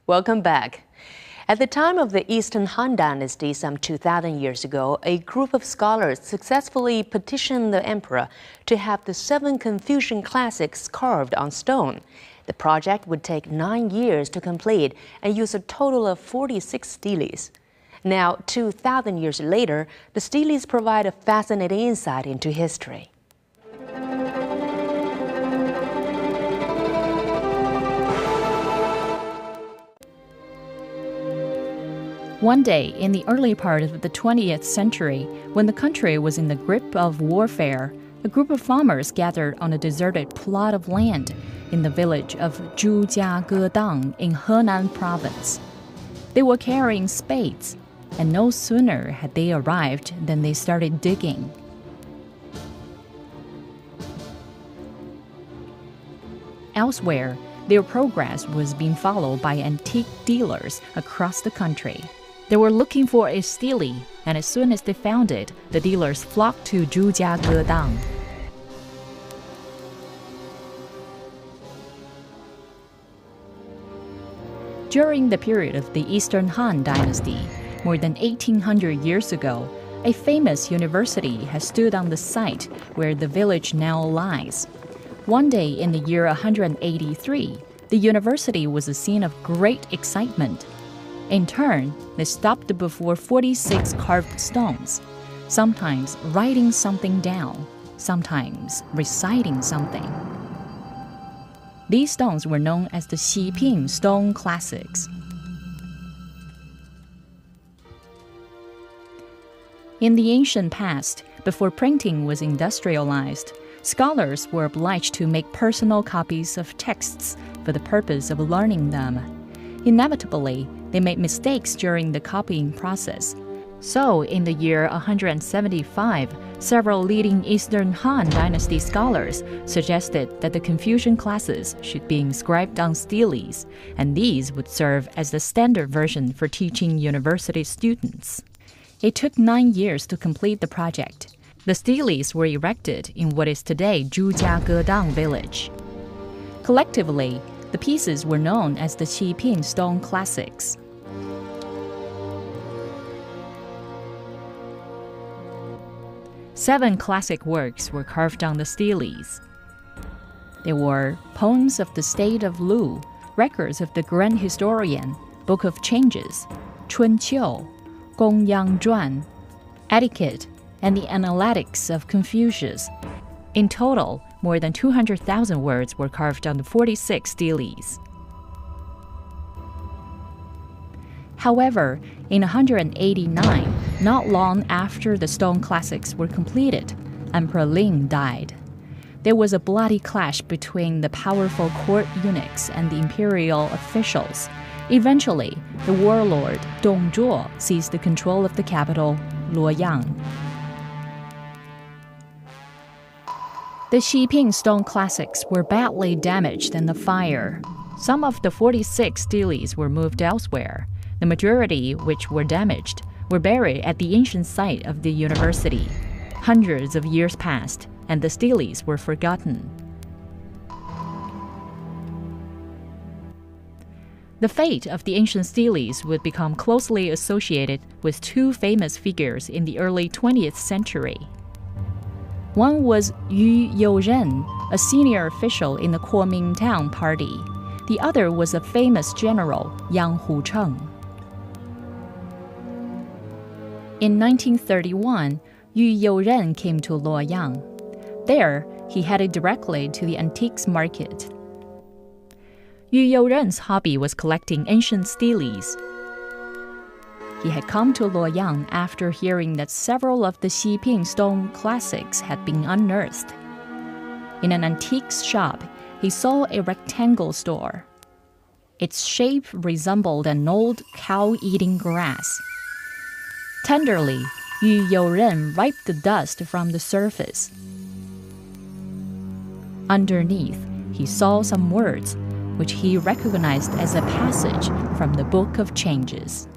Welcome back. At the time of the Eastern Han Dynasty, some 2,000 years ago, a group of scholars successfully petitioned the emperor to have the 7 Confucian classics carved on stone. The project would take 9 years to complete and use a total of 46 steles. Now, 2,000 years later, the steles provide a fascinating insight into history. One day, in the early part of the 20th century, when the country was in the grip of warfare, a group of farmers gathered on a deserted plot of land in the village of Zhujiagedang in Henan province. They were carrying spades, and no sooner had they arrived than they started digging. Elsewhere, their progress was being followed by antique dealers across the country. They were looking for a stele, and as soon as they found it, the dealers flocked to Zhujiagedang. During the period of the Eastern Han Dynasty, more than 1,800 years ago, a famous university has stood on the site where the village now lies. One day in the year 183, the university was a scene of great excitement. In turn, they stopped before 46 carved stones, sometimes writing something down, sometimes reciting something. These stones were known as the Xiping Stone Classics. In the ancient past, before printing was industrialized, scholars were obliged to make personal copies of texts for the purpose of learning them. Inevitably, they made mistakes during the copying process. So, in the year 175, several leading Eastern Han Dynasty scholars suggested that the Confucian classes should be inscribed on steles, and these would serve as the standard version for teaching university students. It took 9 years to complete the project. The steles were erected in what is today Zhujiagedang village. Collectively, the pieces were known as the Xiping Stone Classics. Seven classic works were carved on the steles. They were Poems of the State of Lu, Records of the Grand Historian, Book of Changes, Chunqiu, Gongyang Zhuan, Etiquette, and the Analectics of Confucius. In total, more than 200,000 words were carved on the 46 steles. However, in 189, not long after the stone classics were completed, Emperor Ling died. There was a bloody clash between the powerful court eunuchs and the imperial officials. Eventually, the warlord Dong Zhuo seized the control of the capital, Luoyang. The Xiping Stone Classics were badly damaged in the fire. Some of the 46 steles were moved elsewhere. The majority, which were damaged, were buried at the ancient site of the university. Hundreds of years passed, and the steles were forgotten. The fate of the ancient steles would become closely associated with 2 famous figures in the early 20th century. One was Yu Youzhen, a senior official in the Kuomintang party. The other was a famous general, Yang Hucheng. In 1931, Yu Youzhen came to Luoyang. There, he headed directly to the antiques market. Yu Youzhen's hobby was collecting ancient steles. He had come to Luoyang after hearing that several of the Xiping Stone Classics had been unearthed. In an antiques shop, he saw a rectangle store. Its shape resembled an old cow eating grass. Tenderly, Yu Youzhen wiped the dust from the surface. Underneath, he saw some words, which he recognized as a passage from the Book of Changes.